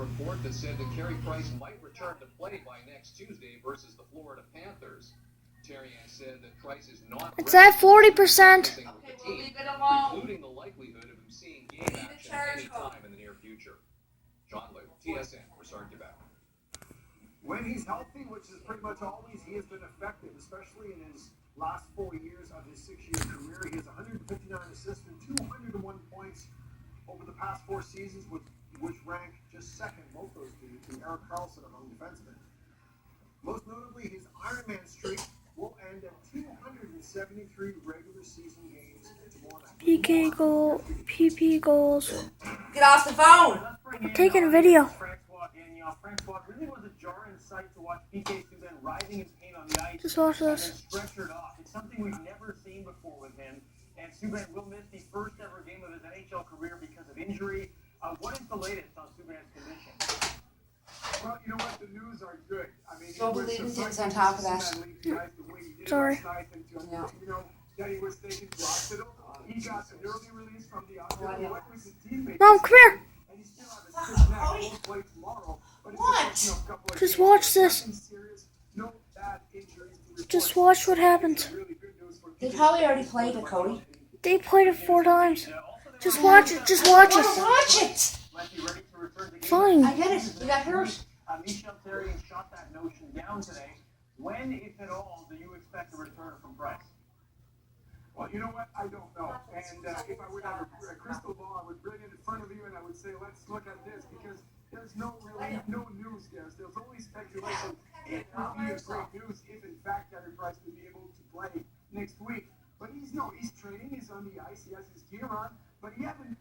report that said that Carey Price might return to play by next Tuesday versus the Florida Panthers. Therrien said that Price is not It's at 40%. okay, we'll leave it alone. Including the likelihood of him seeing game action any time in the near future. John Luke, TSN, Broussard, Quebec. When he's healthy, which is pretty much always, he has been effective, especially in his last 4 years of his 6-year career. He has 159 assists and 201 points over the past 4 seasons, which rank just second, both those two, to Erik Karlsson among defensemen. Most notably, his Ironman streak will end at 273 regular season games tomorrow night. PK goal, PP goals. Get off the phone! I'm taking a video. Francois really was a jarring sight to watch PK Subban writhing in pain on the ice. Just watch and this. then stretchered off. It's something we've never seen before with him. And Subban will miss the first ever game of his NHL career because of injury. What is the latest on Subban's condition? Well, you know what? The news are good. I mean, Don't believe in things on top of that. Sorry. Yeah. You know, that he was taken to hospital. He got an early release from the hospital. What was his teammate? Mom, come here. And he still has a stiff neck. He won't play tomorrow. But it's just, a couple of Just games. watch this. Nothing serious, no bad injuries to report. Just watch what happens. Really good news for They probably already played it, Cody. They played it 4 times. Just watch it. Just watch I it. wanna watch it! Fine. I get it. You got hurt. Michel Therrien shot that notion down today. When, if at all, do you expect a return from Price? Well, you know what? I don't know. And if I would have a crystal ball, I would bring it in front of you and I would say, let's look at this, because there's no news, guys. There's only speculation. It would be a great news if, in fact, Carey Price would be able to play next week. But he's training. He's on the ice. He has his gear on, but he hasn't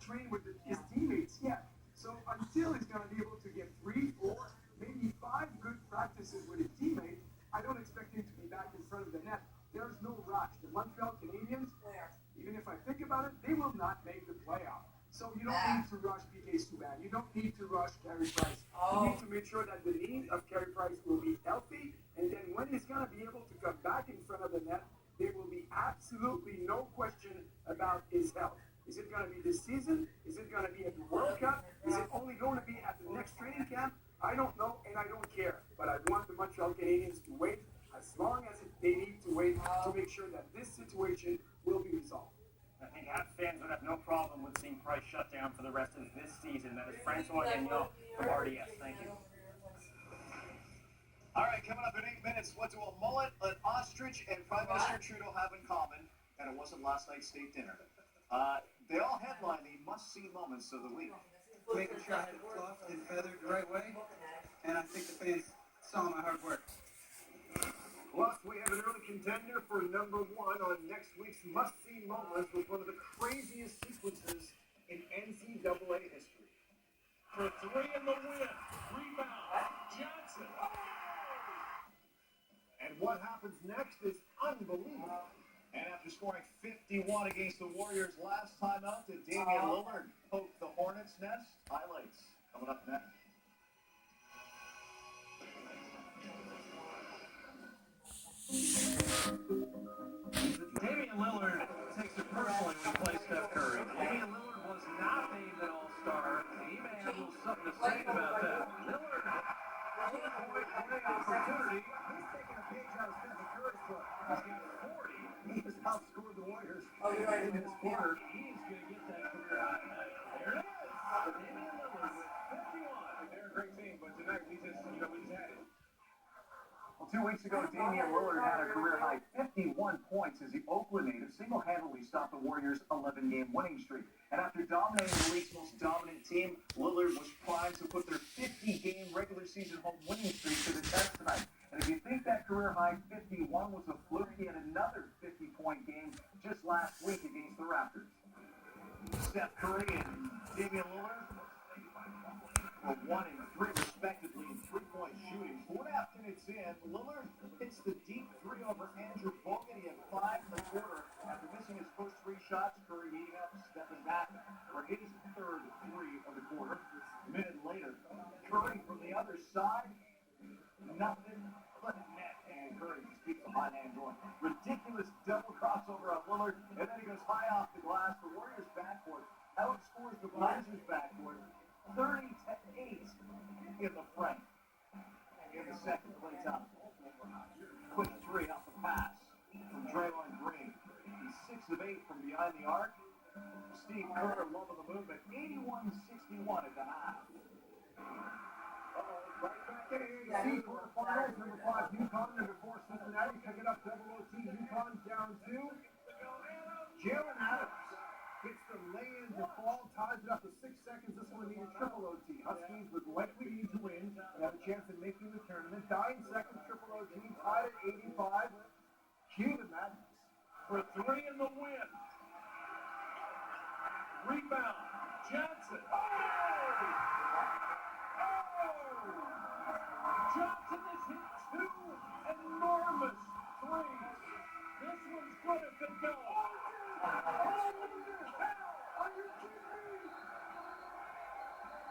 trained with his teammates yet. So until he's going to be able to get 3, 4, maybe 5 good practices with his teammates, I don't expect him to be back in front of the net. There's no rush. The Montreal Canadiens, even if I think about it, they will not make the playoff. So you don't need to rush PK Subban. You don't need to rush Carey Price. You need to make sure that the knee of Carey Price will be healthy, and then when he's going to be able to come back in front of the net, there will be absolutely no question about his health. Is it going to be this season? Is it going to be at the World Cup? Is it only going to be at the next training camp? I don't know, and I don't care. But I want the Montreal Canadiens to wait as long as they need to wait to make sure that this situation will be resolved. I think fans would have no problem with seeing Price shut down for the rest of this season. That is Francois Gagnon from RDS. Thank you. All right, coming up in 8 minutes, what do a mullet, an ostrich, and Prime Minister Trudeau have in common? And it wasn't last night's state dinner. They all headline the must-see moments of the week. Making sure I had it fluffed and feathered the right way, and I think the fans saw my hard work. Plus, we have an early contender for number 1 on next week's must-see moments with one of the craziest sequences in NCAA history. For 3 in the win, rebound, Johnson. And what happens next is unbelievable. And after scoring 51 against the Warriors last time out, did Damian Lillard poke the Hornets' nest? Highlights coming up next. Damian Lillard takes it personally when he plays Steph Curry. Damian Lillard was not named an All-Star. The E-Man has a little something to say about that. Lillard, two-point winning opportunity. He's taking a page out of Steph Curry's book. He's getting 40. He has outscored the Warriors in his quarter. He's going to get that career high. There it is. Damian Lillard with 51. They're a great team, but tonight we just had it. Well, 2 weeks ago, Damian Lillard had a career-high 51 points as the Oakland native single-handedly stopped the Warriors' 11-game winning streak. And after dominating the league's most dominant team, Lillard was primed to put their 50-game regular season home winning streak to the test tonight. And if you think that career-high 51 was a fluke, he had another 50-point game just last week against the Raptors. Steph Curry and Damian Lillard were 1 and 3 respectively in three-point shooting. 4.5 minutes in, Lillard hits the deep 3 over Andrew Bogut. He had 5 in the quarter. After missing his first 3 shots, Curry heating up, stepping back for his third 3 of the quarter. A minute later, Curry from the other side, nothing but net, and Curry just keeps the hot hand going. Ridiculous double crossover on Lillard, and then he goes high off the glass. The Warriors backcourt outscores the Blazers backcourt 30-8 in the frame. In the second, plays out. Quick three off the pass from Draymond Green. He's 6 of 8 from behind the arc. Steve Kerr, loving the movement. 81-61 at the half. Right back in here. You see quarterfinals. Number 5, UConn. Number 4, Cincinnati. Pick it up. Double OT. UConn down 2. Jalen Adams gets the lay-in to fall. Ties it up to 6 seconds. This one needed triple OT. Huskies would likely need to win and have a chance of making the tournament. 9 seconds. Triple OT. Tied at 85. Cue the madness for 3 in the win. Rebound. Johnson. Oh! Johnson has hit 2 enormous threes. This one's good if they go. Oh, are you kidding me?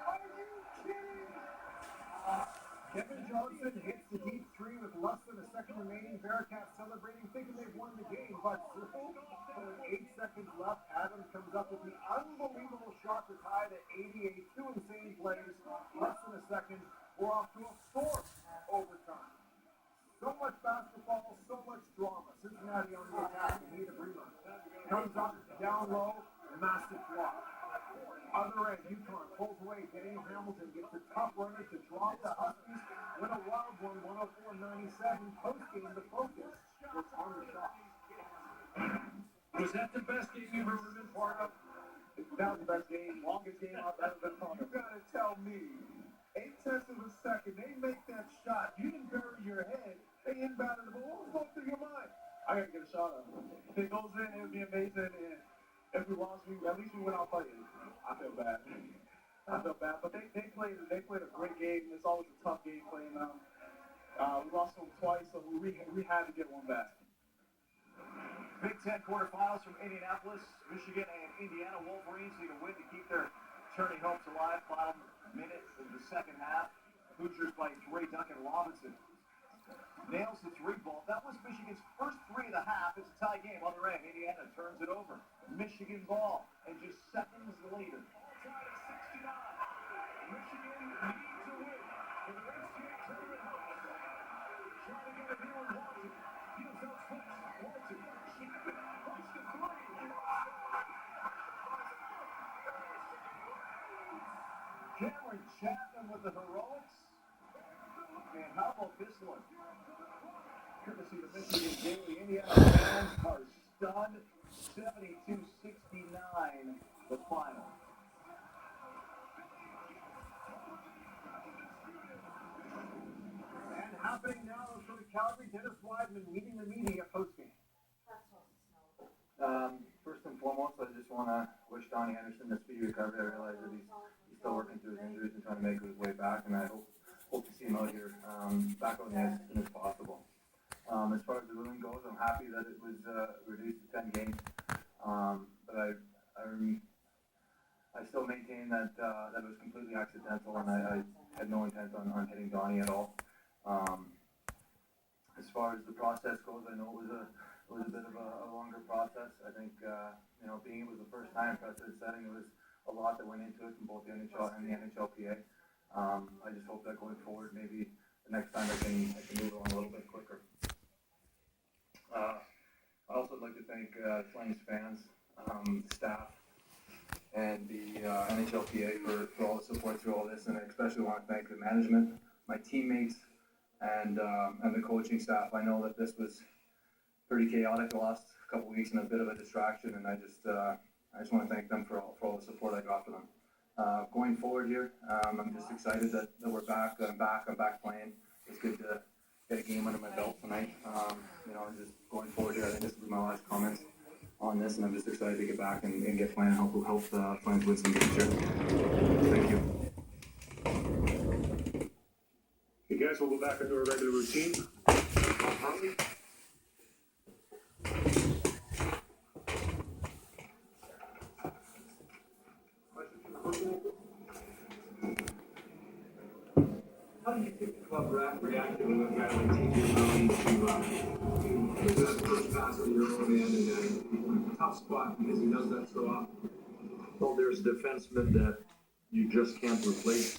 Are you kidding? Kevin Johnson hits the deep 3 with less than a second remaining. Bearcats celebrating, thinking they've won the game, but with 8 seconds left, Adams comes up with the unbelievable shot to tie it at 88. 2 insane plays, less than a second. We're off to a 4th overtime. So much basketball, so much drama. Cincinnati on the attack. Anita Bremer comes up, down low, massive block. Other end, UConn pulls away. Daniel Hamilton gets a tough runner to drop the Huskies. Win a wild one, 104-97. Post-game, the focus was on the shot. Was that the best game you've ever been part of? That was the best game, longest game I've ever been part of. You gotta tell me. 8/10 of a second, they make that shot. You didn't bury your head. They inbounded the ball. What was going through your mind? I gotta get a shot on it. If it goes in, it would be amazing. And if we lost, at least we went out playing. I feel bad. But they played a great game. It's always a tough game playing them. We lost them twice, so we had to get one back. Big Ten quarterfinals from Indianapolis, Michigan, and Indiana. Wolverines need a win to keep their turning hopes alive. Final minute of the second half. Hoosiers by 3. Duncan Robinson nails the 3 ball. That was Michigan's first 3 of the half. It's a tie game. Other end, Indiana turns it over. Michigan ball, and just seconds later. Tied at 69. Michigan needs to win for the NCAA tournament hopes. Trying to get a deal in Washington. Heels out switch. 1-2. Push the 3. Cameron Chapman with the heroics. And how about this one? Courtesy of Michigan Daily, Indiana fans are stunned. 72-69, the final. And happening now for the Calgary, Dennis Weidman leading the media post-game. First and foremost, I just want to wish Donnie Henderson a speedy recovery. I realize that he's still working through his injuries and trying to make his way back, and I hope to see him out here back on the ice as soon as possible. As far as the ruling goes, I'm happy that it was reduced to 10 games, but I still maintain that it was completely accidental, and I had no intent on hitting Donnie at all. As far as the process goes, I know it was a bit of a longer process. I think being it was the first time precedent setting, there was a lot that went into it from both the NHL and the NHLPA. I just hope that going forward, maybe the next time I can move along a little bit quicker. I also would like to thank Flames fans, staff, and the NHLPA for all the support through all this, and I especially want to thank the management, my teammates, and the coaching staff. I know that this was pretty chaotic the last couple of weeks and a bit of a distraction, and I just want to thank them for all the support I got for them. Going forward here, I'm just excited that we're back. I'm back playing. It's good to get a game under my belt tonight. Just going forward here, I think this will be my last comments on this, and I'm just excited to get back and get playing and help the Flames win some games here. Thank you. You guys will go back into our regular routine. How do you think the club reacted when a guy like TJ Mountain to that first pass on your own end, and then tough spot because he does that so often? Well, there's defensemen that you just can't replace